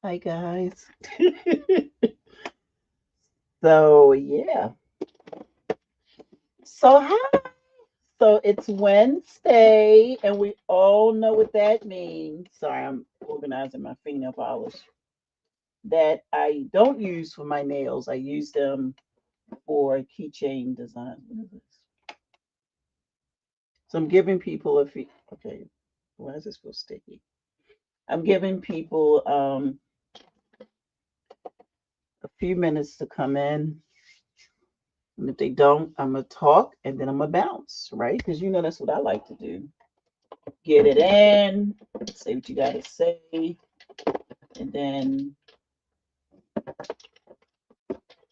Hi guys. So yeah. So hi. So it's Wednesday, and we all know what that means. Sorry, I'm organizing my fingernail polish that I don't use for my nails. I use them for keychain design. What is this? So I'm giving people a few. Okay, why is this feel sticky? I'm giving people a few minutes to come in, and if they don't, I'm gonna talk, and then I'm gonna bounce, right? Because that's what I like to do. Get it in, say what you gotta say, and then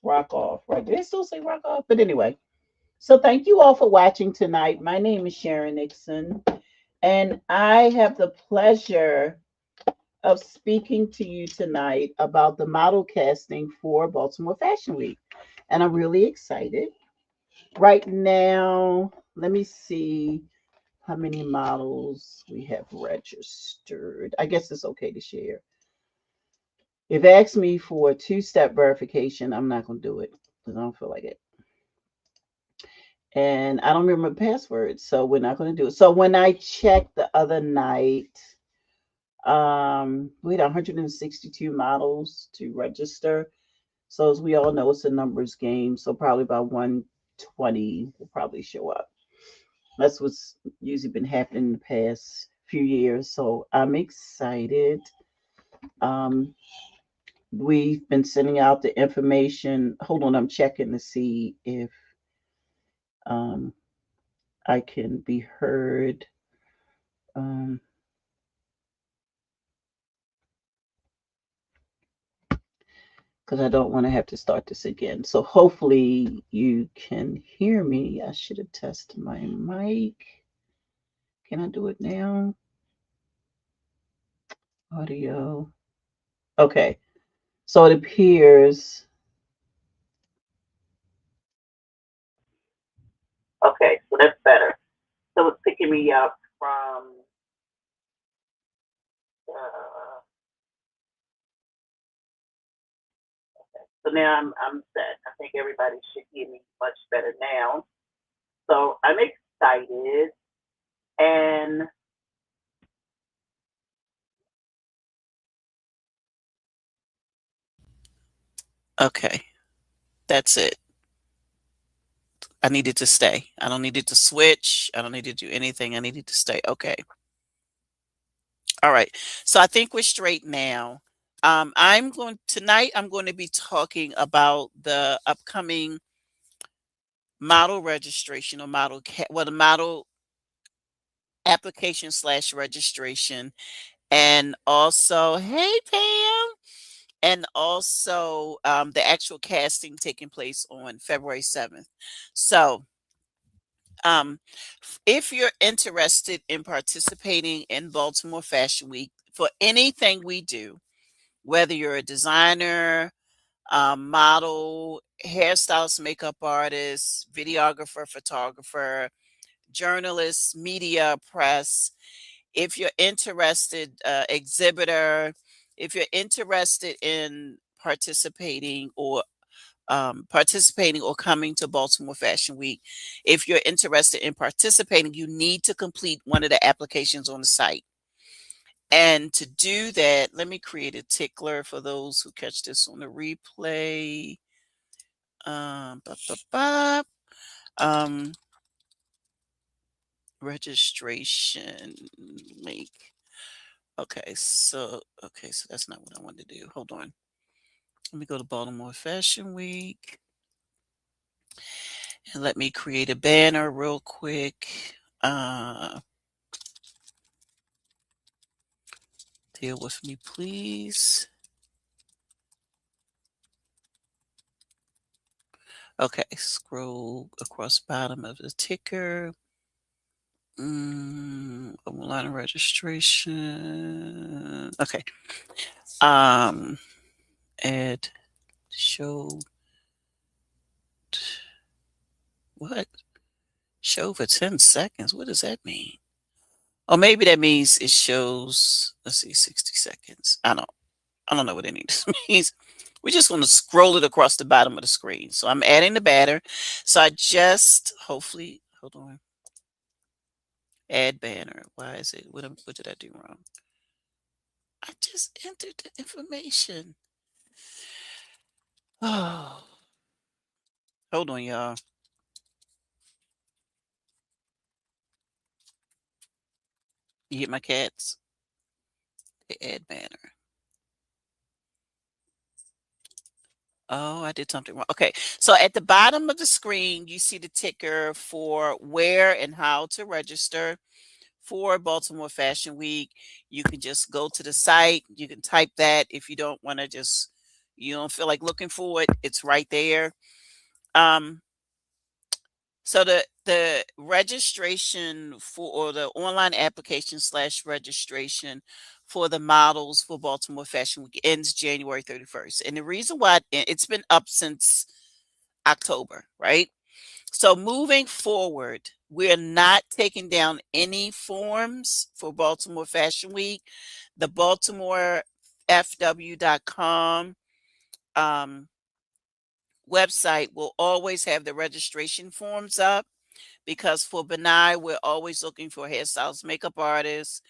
rock off, right? Do they still say rock off? But anyway, so thank you all for watching tonight. My name is Sharon Nixon, and I have the pleasure of speaking to you tonight about the model casting for Baltimore Fashion Week. And I'm really excited. Right now, let me see how many models we have registered. I guess it's okay to share. If it asks me for a two-step verification, I'm not going to do it because I don't feel like it. And I don't remember the password, so we're not going to do it. So when I checked the other night, we had 162 models to register. So as we all know, it's a numbers game. So probably about 120 will probably show up. That's what's usually been happening in the past few years. So I'm excited. Um, we've been sending out the information. Hold on, I'm checking to see if um, I can be heard. Um, because I don't want to have to start this again. So hopefully you can hear me. I should have tested my mic. Can I do it now? Audio. Okay. So it appears. Okay, so that's better. So it's picking me up from. So now I'm set. I think everybody should hear me much better now. So I'm excited, and okay, that's it. I needed to stay. I don't need it to switch. I don't need to do anything. I needed to stay. Okay. All right. So I think we're straight now. I'm going to be talking about the upcoming model registration or the model application slash registration. And also, hey, Pam. And also the actual casting taking place on February 7th. So, um, if you're interested in participating in Baltimore Fashion Week for anything we do, whether you're a designer, model, hairstylist, makeup artist, videographer, photographer, journalist, media, press, if you're interested, exhibitor, if you're interested in participating or coming to Baltimore Fashion Week, if you're interested in participating, you need to complete one of the applications on the site. And to do that, let me create a tickler for those who catch this on the replay. Ba, ba, ba. Um, Registration link. Okay, so that's not what I wanted to do. Hold on. Let me go to Baltimore Fashion Week and let me create a banner real quick. Deal with me, please. Okay, scroll across the bottom of the ticker. Online registration. Okay. Um, add show. What? Show for 10 seconds. What does that mean? Or maybe that means it shows, let's see, 60 seconds. I don't know. I don't know what any of this means. We're just going to scroll it across the bottom of the screen. So I'm adding the banner. So I just hopefully hold on. Add banner. Why is it? What did I do wrong? I just entered the information. Oh, hold on, y'all. You get my cats? The add banner. Oh, I did something wrong. Okay. So at the bottom of the screen, you see the ticker for where and how to register for Baltimore Fashion Week. You can just go to the site. You can type that if you don't want to just, you don't feel like looking for it. It's right there. Um, so the registration for or the online application slash registration for the models for Baltimore Fashion Week ends January 31st. And the reason why it's been up since October, right? So moving forward, we're not taking down any forms for Baltimore Fashion Week. The BaltimoreFW.com website will always have the registration forms up because for Benai, we're always looking for hairstylists, makeup artists.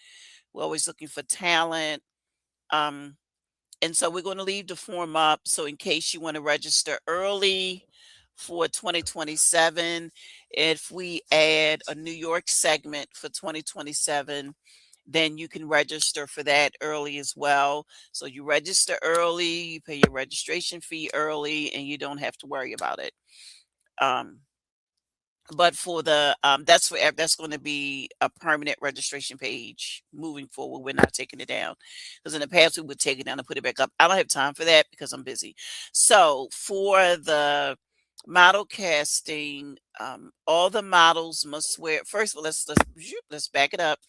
We're always looking for talent. Um, and so we're going to leave the form up. So in case you want to register early for 2027, if we add a New York segment for 2027, then you can register for that early as well. So you register early, you pay your registration fee early, and you don't have to worry about it. But for the that's going to be a permanent registration page moving forward. We're not taking it down because in the past we would take it down and put it back up. I don't have time for that because I'm busy. So for the model casting, all the models must wear. First of all, let's back it up.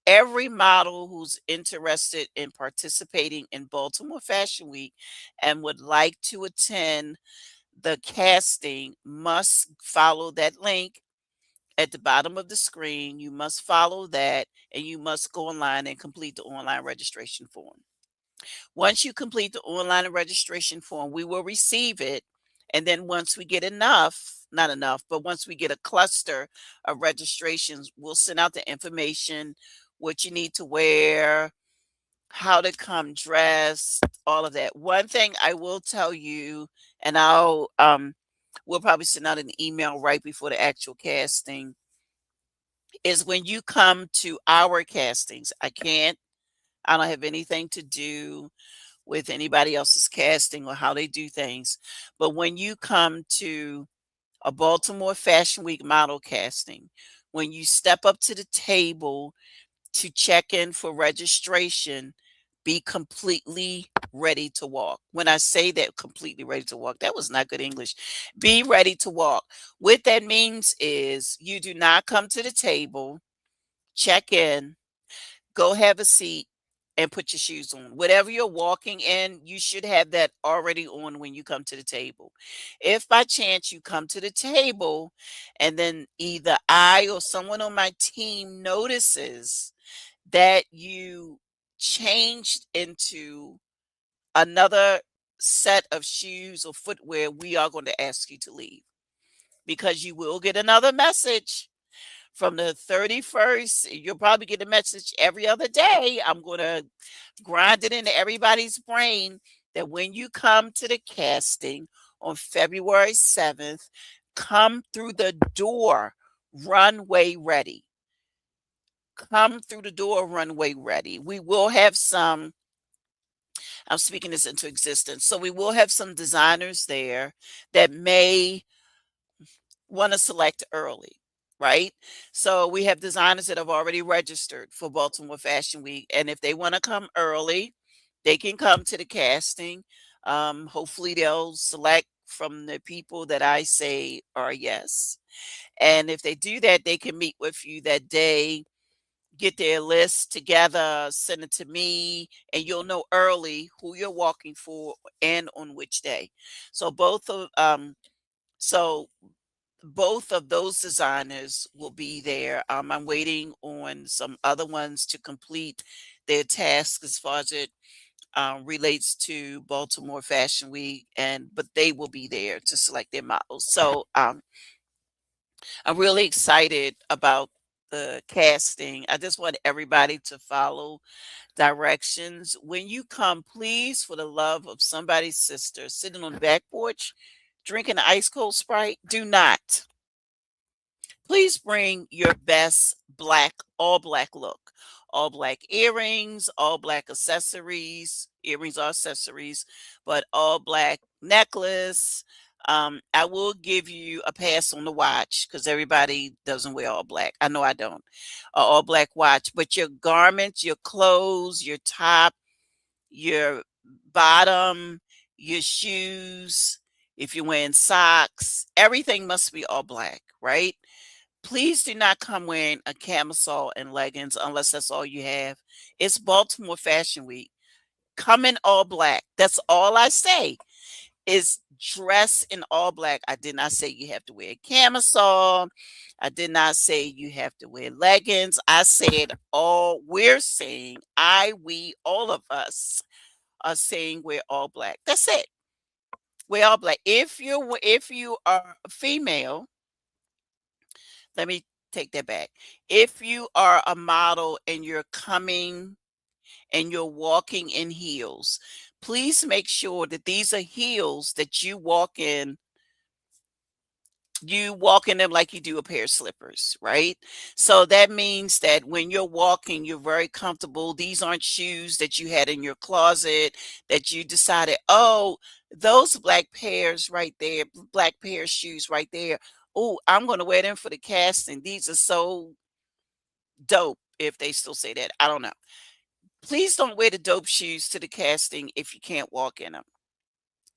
Every model who's interested in participating in Baltimore Fashion Week and would like to attend the casting must follow that link at the bottom of the screen. You must follow that and you must go online and complete the online registration form. Once you complete the online registration form, we will receive it. And then once we get enough, not enough, but once we get a cluster of registrations, we'll send out the information, what you need to wear, how to come dressed, all of that. One thing I will tell you, and we'll probably send out an email right before the actual casting, is when you come to our castings, I don't have anything to do with anybody else's casting or how they do things. But when you come to a Baltimore Fashion Week model casting, when you step up to the table to check in for registration, be completely ready to walk. When I say that completely ready to walk, that was not good English. Be ready to walk. What that means is you do not come to the table, check in, go have a seat, and put your shoes on. Whatever you're walking in, you should have that already on when you come to the table. If by chance you come to the table and then either I or someone on my team notices that you changed into another set of shoes or footwear, we are going to ask you to leave because you will get another message from the 31st. You'll probably get a message every other day. I'm going to grind it into everybody's brain that when you come to the casting on February 7th, come through the door runway ready. Come through the door runway ready. We will have some, I'm speaking this into existence. So we will have some designers there that may want to select early, right? So we have designers that have already registered for Baltimore Fashion Week. And if they want to come early, they can come to the casting. Hopefully, they'll select from the people that I say are yes. And if they do that, they can meet with you that day, get their list together, send it to me, and you'll know early who you're walking for and on which day. So so both of those designers will be there. I'm waiting on some other ones to complete their task as far as it relates to Baltimore Fashion Week, and but they will be there to select their models. So I'm really excited about the casting. I just want everybody to follow directions. When you come, please, for the love of somebody's sister, sitting on the back porch, drinking an ice cold Sprite, do not. Please bring your best black, all black look. All black earrings, all black accessories. Earrings are accessories, but all black necklace. I will give you a pass on the watch because everybody doesn't wear all black. I know I don't. A all black watch, but your garments, your clothes, your top, your bottom, your shoes, if you're wearing socks, everything must be all black, right? Please do not come wearing a camisole and leggings unless that's all you have. It's Baltimore Fashion Week. Come in all black. That's all I say is dress in all black. I did not say you have to wear a camisole. I did not say you have to wear leggings. I said all we're saying, we, all of us are saying we're all black. That's it. We're all black. If you are a female, let me take that back. If you are a model and you're coming and you're walking in heels, please make sure that these are heels that you walk in them like you do a pair of slippers, right? So that means that when you're walking, you're very comfortable. These aren't shoes that you had in your closet that you decided, oh, those black pair of shoes right there. Oh, I'm going to wear them for the casting. These are so dope, if they still say that. I don't know. Please don't wear the dope shoes to the casting if you can't walk in them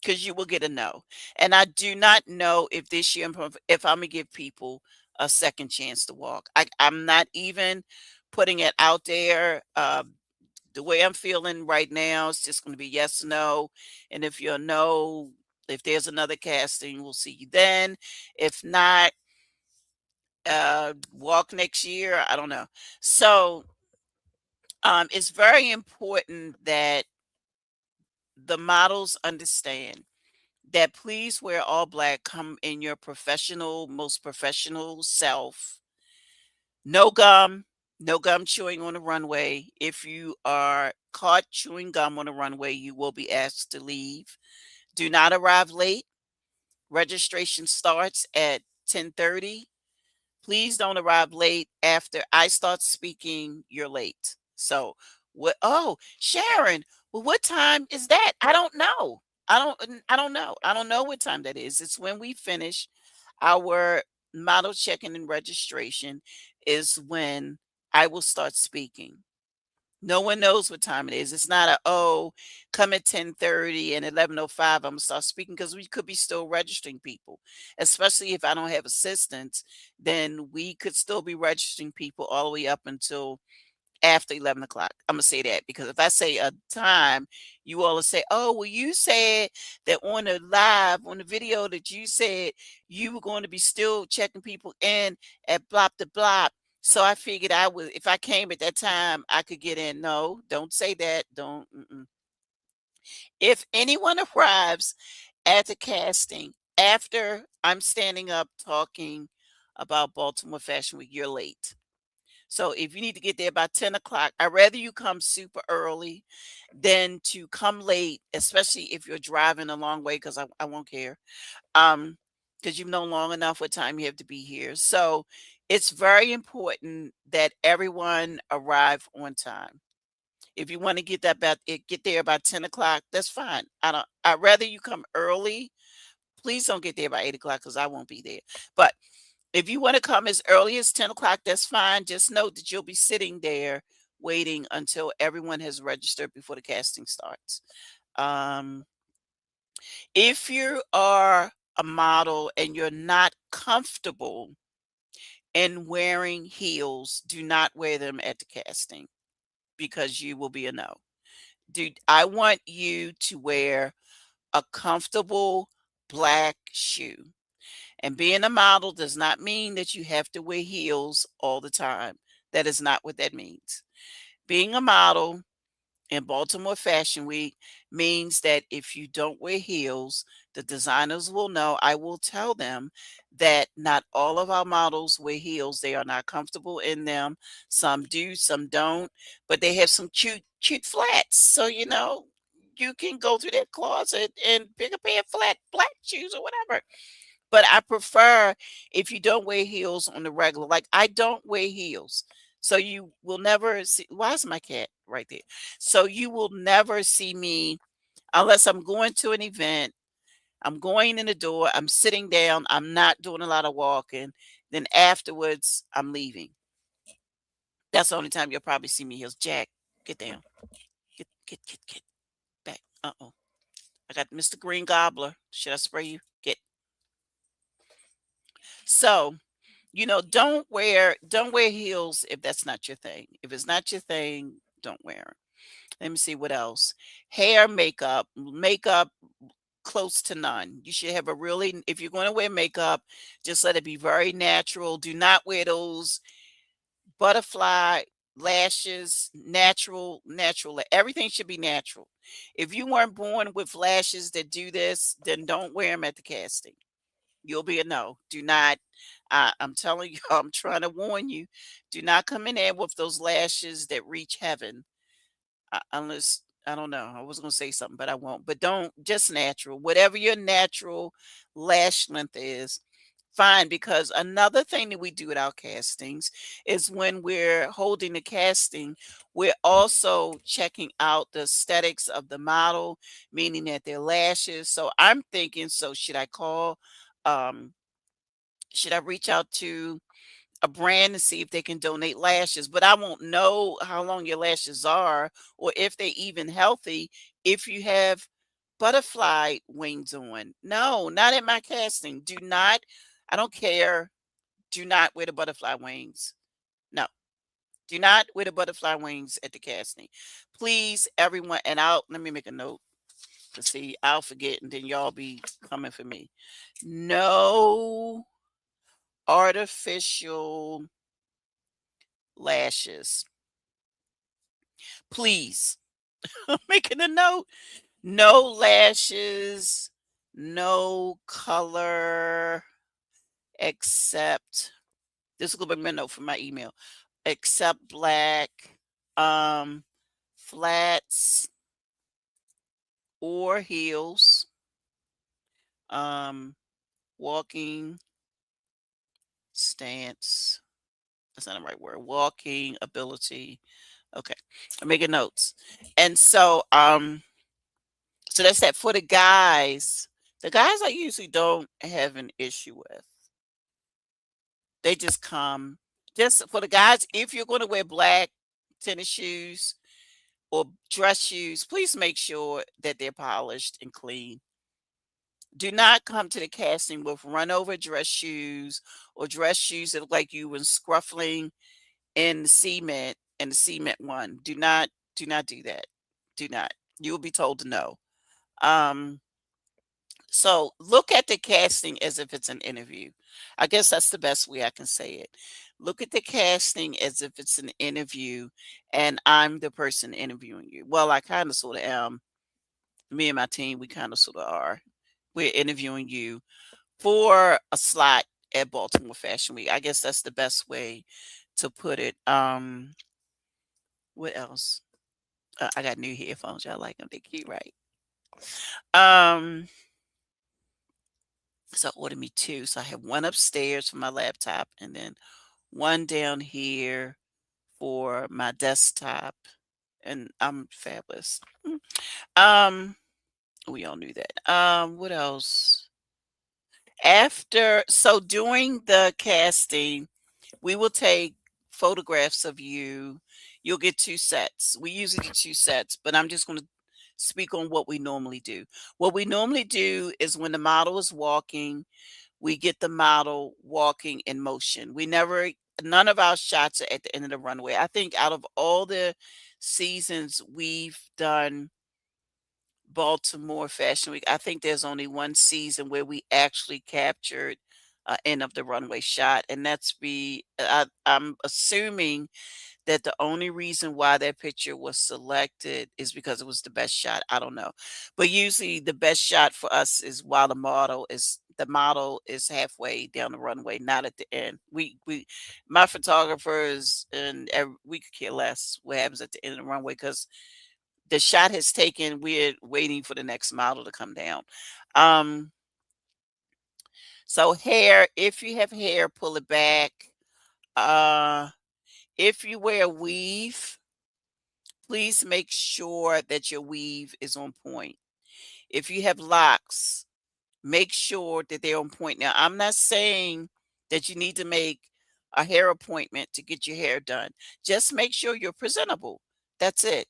because you will get a no. And I do not know if this year, if I'm gonna give people a second chance to walk. I'm not even putting it out there. The way I'm feeling right now is just going to be yes, no. And if you're no, if there's another casting, we'll see you then. If not, walk next year. I don't know. So it's very important that the models understand that please wear all black, come in your professional, most professional self. No gum, no gum chewing on the runway. If you are caught chewing gum on the runway, you will be asked to leave. Do not arrive late. Registration starts at 10:30. Please don't arrive late. After I start speaking, you're late. So, what? Oh, Sharon, well, what time is that? I don't know. I don't know. I don't know what time that is. It's when we finish our model check-in and registration is when I will start speaking. No one knows what time it is. It's not a, oh, come at 10:30 and 11:05 Imma start speaking because we could be still registering people. Especially if I don't have assistants, then we could still be registering people all the way up until after 11 o'clock. Imma say that because if I say a time, you all will say, "Oh, well, you said that on the video that you said you were going to be still checking people in at blop to blop. So I figured I would if I came at that time, I could get in." No, don't say that. Don't. Mm-mm. If anyone arrives at the casting after I'm standing up talking about Baltimore Fashion Week, you're late. So if you need to get there by 10 o'clock, I'd rather you come super early than to come late, especially if you're driving a long way, because I won't care. Because you know long enough what time you have to be here. So it's very important that everyone arrive on time. If you want to get there about 10 o'clock, that's fine. I'd rather you come early. Please don't get there by 8 o'clock because I won't be there. But if you want to come as early as 10 o'clock, that's fine. Just note that you'll be sitting there waiting until everyone has registered before the casting starts. Um, if you are a model and you're not comfortable in wearing heels, do not wear them at the casting because you will be a no. Dude, I want you to wear a comfortable black shoe. And being a model does not mean that you have to wear heels all the time. That is not what that means. Being a model in Baltimore Fashion Week means that if you don't wear heels, the designers will know. I will tell them that not all of our models wear heels. They are not comfortable in them. Some do, some don't, but they have some cute flats. So, you can go through that closet and pick a pair of flat black shoes or whatever. But I prefer if you don't wear heels on the regular. Like I don't wear heels. So you will never see, why is my cat right there? So you will never see me unless I'm going to an event. I'm going in the door, I'm sitting down, I'm not doing a lot of walking. Then afterwards, I'm leaving. That's the only time you'll probably see me heels. Jack, get down. Get back. Uh-oh. I got Mr. Green Gobbler. Should I spray you? Get. So don't wear heels if that's not your thing. If it's not your thing, don't wear it. Let me see what else. Hair, makeup close to none. You should have a really, if you're going to wear makeup, just let it be very natural. Do not wear those butterfly lashes. Natural. Everything should be natural. If you weren't born with lashes that do this, then don't wear them at the casting. You'll be a no. Do not. I'm telling you, I'm trying to warn you. Do not come in there with those lashes that reach heaven. Unless, I don't know. I was going to say something, but I won't. But don't, just natural. Whatever your natural lash length is, fine. Because another thing that we do at our castings is when we're holding the casting, we're also checking out the aesthetics of the model, meaning that their lashes. So I'm thinking, so um, should I reach out to a brand to see if they can donate lashes? But I won't know how long your lashes are or if they even healthy if you have butterfly wings on. No, not at my casting. Do not, I don't care. Do not wear the butterfly wings. No, do not wear the butterfly wings at the casting. Please, everyone, and let me make a note to see, I'll forget and then y'all be coming for me. No artificial lashes. Please. I'm making a note. No lashes, no color except, this is gonna be my note from my email. Except black, um, flats or heels, um, walking stance. That's not the right word. Walking ability. Okay. I'm making notes. And so that's that for the guys. The guys I usually don't have an issue with. They just come. Just for the guys, if you're going to wear black tennis shoes or dress shoes, please make sure that they're polished and clean. Do not come to the casting with run over dress shoes or dress shoes that look like you were scruffling in the cement one. Do not do that. Do not. You will be told to no. Um So look at the casting as if it's an interview. I guess that's the best way I can say it. Look at the casting as if it's an interview and I'm the person interviewing you. Well, I kind of sort of am. Me and my team, we kind of sort of are. We're interviewing you for a slot at Baltimore Fashion Week. I guess that's the best way to put it. What else? I got new headphones. Y'all like them? They cute, right? Um, So I ordered me two. So I have one upstairs for my laptop and then one down here for my desktop. And I'm fabulous. Um, we all knew that. What else? During the casting, we will take photographs of you. You'll get two sets. We usually do two sets, but I'm just going to speak on what we normally do. What we normally do is when the model is walking, we get the model walking in motion. None of our shots are at the end of the runway. I think out of all the seasons we've done Baltimore Fashion Week, I think there's only one season where we actually captured end of the runway shot, and I'm assuming that the only reason why that picture was selected is because it was the best shot. I don't know. But usually the best shot for us is while the model is halfway down the runway, not at the end. We my photographers we could care less what happens at the end of the runway because the shot has taken. We're waiting for the next model to come down. Um, so hair, if you have hair, pull it back. Uh, if you wear a weave, please make sure that your weave is on point. If you have locks, make sure that they're on point. Now, I'm not saying that you need to make a hair appointment to get your hair done. Just make sure you're presentable. That's it.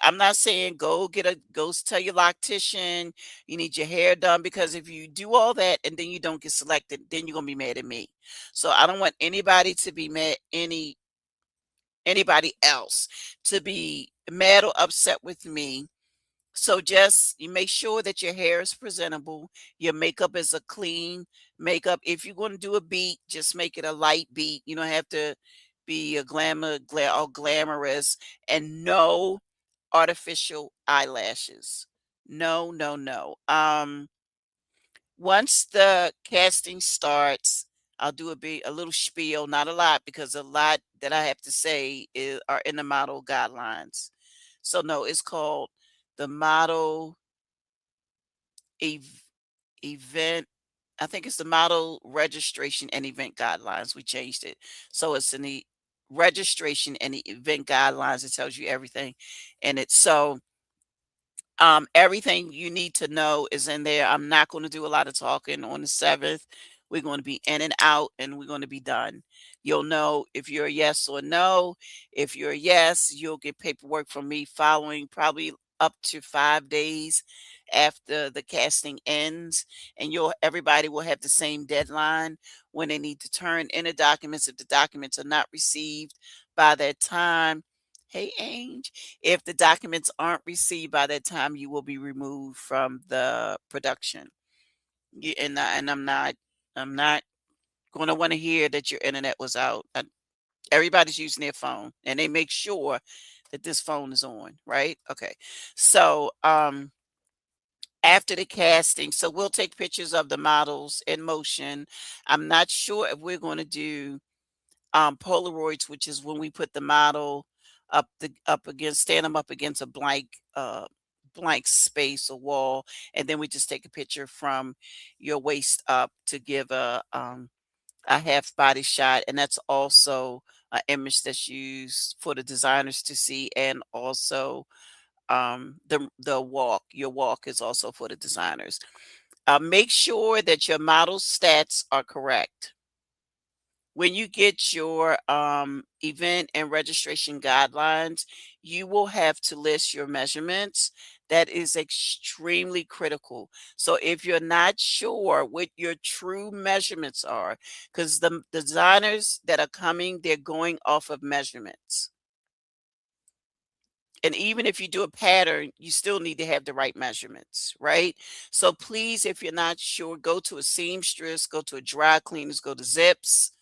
I'm not saying go tell your loctician you need your hair done, because if you do all that and then you don't get selected, then you're gonna be mad at me. So I don't want anybody to be mad anybody else to be mad or upset with me. So just you make sure that your hair is presentable. Your makeup is a clean makeup. If you're going to do a beat, just make it a light beat. You don't have to be all glamorous, and no artificial eyelashes. No, no, no. Once the casting starts, I'll do a little spiel, not a lot, because a lot that I have to say are in the model guidelines. So no, it's called the model ev- event. I think it's the model registration and event guidelines. We changed it, so it's in the registration and the event guidelines. It tells you everything in it. So everything you need to know is in there. I'm not going to do a lot of talking on the 7th. We're going to be in and out and we're going to be done. You'll know if you're a yes or no. If you're a yes, you'll get paperwork from me following probably up to 5 days after the casting ends. And everybody will have the same deadline when they need to turn in the documents. If the documents are not received by that time, hey, Ange, if the documents aren't received by that time, you will be removed from the production. And I'm not going to want to hear that your internet was out. Everybody's using their phone, and they make sure that this phone is on, right? Okay. So, after the casting, so we'll take pictures of the models in motion. I'm not sure if we're going to do Polaroids, which is when we put the model stand them up against a blank space or wall, and then we just take a picture from your waist up to give a half body shot, and that's also an image that's used for the designers to see, and also the walk. Your walk is also for the designers. Make sure that your model stats are correct. When you get your event and registration guidelines, you will have to list your measurements. That is extremely critical. So if you're not sure what your true measurements are, because the designers that are coming, they're going off of measurements. And even if you do a pattern, you still need to have the right measurements, right? So please, if you're not sure, go to a seamstress, go to a dry cleaners, go to Zips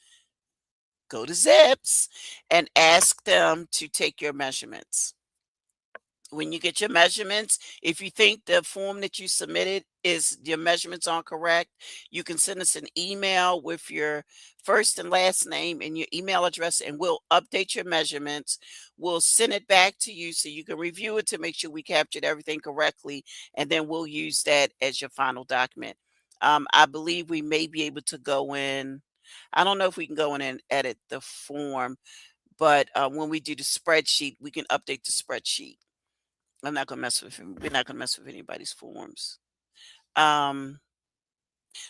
and ask them to take your measurements. When you get your measurements, if you think the form that you submitted is your measurements aren't correct, you can send us an email with your first and last name and your email address, and we'll update your measurements. We'll send it back to you so you can review it to make sure we captured everything correctly, and then we'll use that as your final document. I believe we may be able to go in. I don't know if we can go in and edit the form, but when we do the spreadsheet, we can update the spreadsheet. We're not gonna mess with anybody's forms. Um,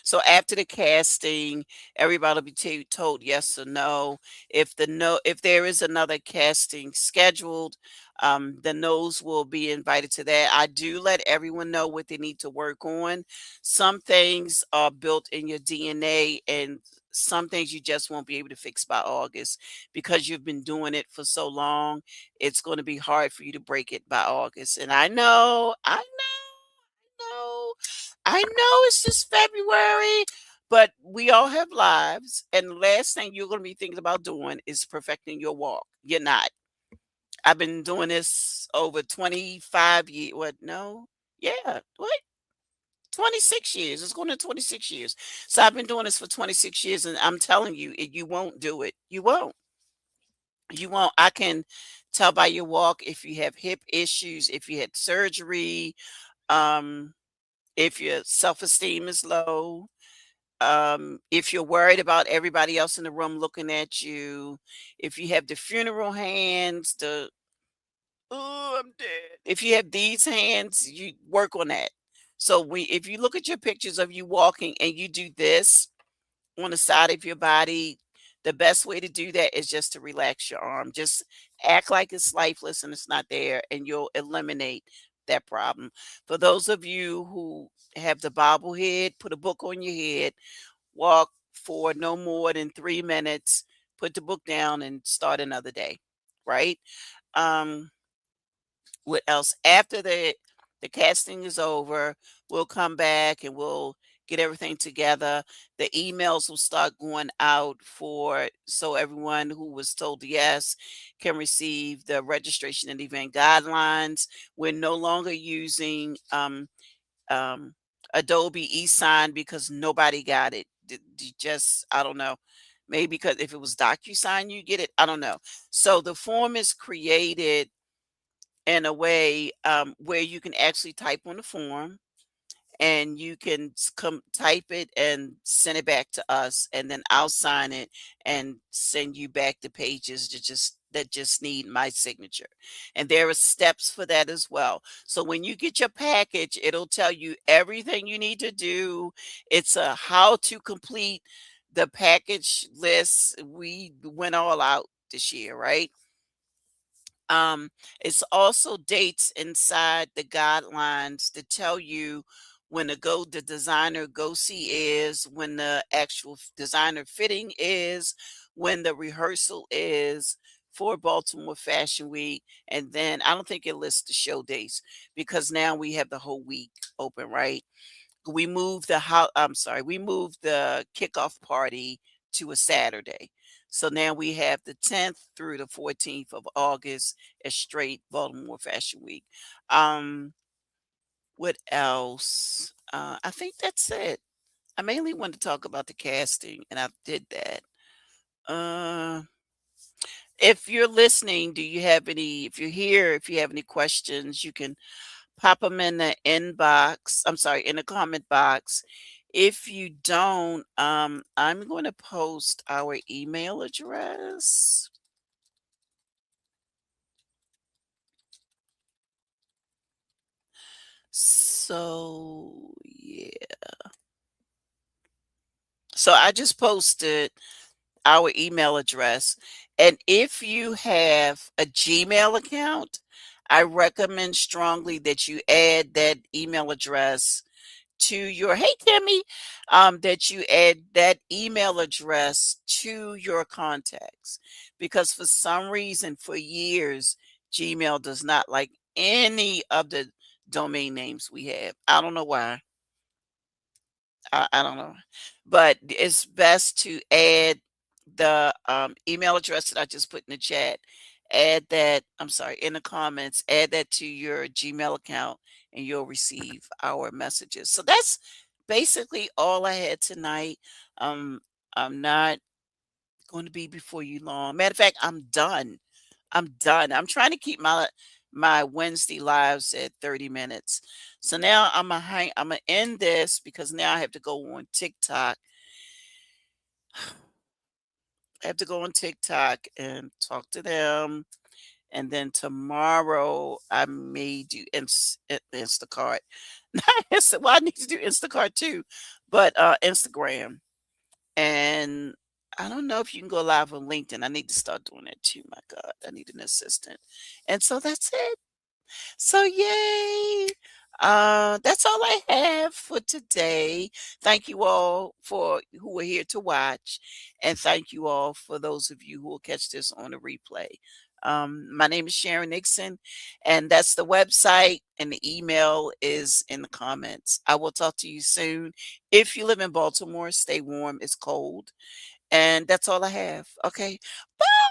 so after the casting, everybody will be told yes or no. If there is another casting scheduled, the no's will be invited to that. I do let everyone know what they need to work on. Some things are built in your DNA, and some things you just won't be able to fix by August because you've been doing it for so long. It's going to be hard for you to break it by August. And I know, I know it's just February, But we all have lives, and the last thing you're going to be thinking about doing is perfecting your walk. You're not. I've been doing this over 25 years. What? No. Yeah. What? 26 years. It's going to 26 years. So I've been doing this for 26 years, and I'm telling you, you won't do it. You won't. You won't. I can tell by your walk if you have hip issues, if you had surgery, um, if your self-esteem is low, if you're worried about everybody else in the room looking at you, if you have the funeral hands, the oh, I'm dead. If you have these hands, you work on that. So if you look at your pictures of you walking and you do this on the side of your body, the best way to do that is just to relax your arm. Just act like it's lifeless and it's not there, and you'll eliminate that problem. For those of you who have the bobblehead, put a book on your head, walk for no more than 3 minutes, put the book down, and start another day. Right? Um, what else? After the casting is over, we'll come back and we'll get everything together. The emails will start going out for so everyone who was told yes can receive the registration and event guidelines. We're no longer using um, Adobe eSign because nobody got it. Just I don't know. Maybe because if it was DocuSign, you get it. I don't know. So the form is created in a way where you can actually type on the form, and you can come type it and send it back to us, and then I'll sign it and send you back the pages that just need my signature. And there are steps for that as well. So when you get your package, it'll tell you everything you need to do. It's a how to complete the package list. We went all out this year, right? Um, it's also dates inside the guidelines to tell you when the designer go see is, when the actual designer fitting is, when the rehearsal is for Baltimore Fashion Week. And then I don't think it lists the show dates because now we have the whole week open, right? We moved the kickoff party to a Saturday. So now we have the 10th through the 14th of August as straight Baltimore Fashion Week. Um, what else? I think that's it. I mainly wanted to talk about the casting, and I did that. Uh, if you're listening, do you have any? If you're here, if you have any questions, you can pop them in the inbox. I'm sorry, in the comment box. If you don't, I'm going to post our email address. So, yeah. So I just posted our email address. And if you have a Gmail account, I recommend strongly that you add that email address to your hey Kimmy, that you add that email address to your contacts, because for some reason for years Gmail does not like any of the domain names we have. I don't know why. I don't know, but it's best to add the email address that I just put in the chat. Add that, I'm sorry, in the comments, add that to your Gmail account and you'll receive our messages. So that's basically all I had tonight. I'm not going to be before you long. Matter of fact, I'm done. I'm done. I'm trying to keep my Wednesday lives at 30 minutes. So now I'm gonna end this because now I have to go on TikTok. I have to go on TikTok and talk to them. And then tomorrow I may do Instacart. Well, I need to do Instacart too, but Instagram. And I don't know if you can go live on LinkedIn. I need to start doing that too. My God, I need an assistant. And so that's it. So yay. That's all I have for today. Thank you all for who are here to watch, and thank you all for those of you who will catch this on a replay. My name is Sharon Nixon, and that's the website, and the email is in the comments. I will talk to you soon. If you live in Baltimore, stay warm. It's cold. And that's all I have. Okay. Bye.